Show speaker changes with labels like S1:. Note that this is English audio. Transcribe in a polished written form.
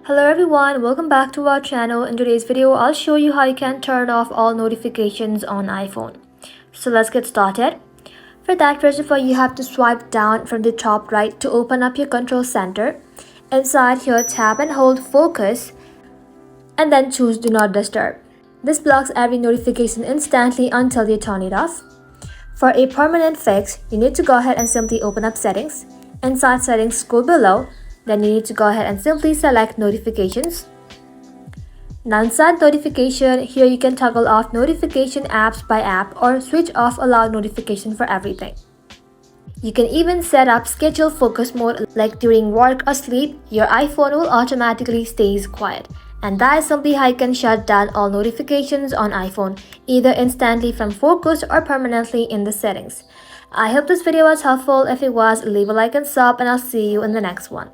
S1: Hello everyone, welcome back to our channel. In today's video, I'll show you how you can turn off all notifications on iPhone. So let's get started. For that, first of all, you have to swipe down from the top right to open up your control center. Inside here, tap and hold focus and then choose do not disturb. This blocks every notification instantly until you turn it off. For a permanent fix, you need to go ahead and simply open up settings. Inside settings, scroll below. Then you need to go ahead and simply select notifications. Now inside notification, here you can toggle off notification apps by app or switch off allow notification for everything. You can even set up schedule focus mode, like during work or sleep, your iPhone will automatically stays quiet. And that is simply how you can shut down all notifications on iPhone, either instantly from focus or permanently in the settings. I hope this video was helpful. If it was, leave a like and sub, and I'll see you in the next one.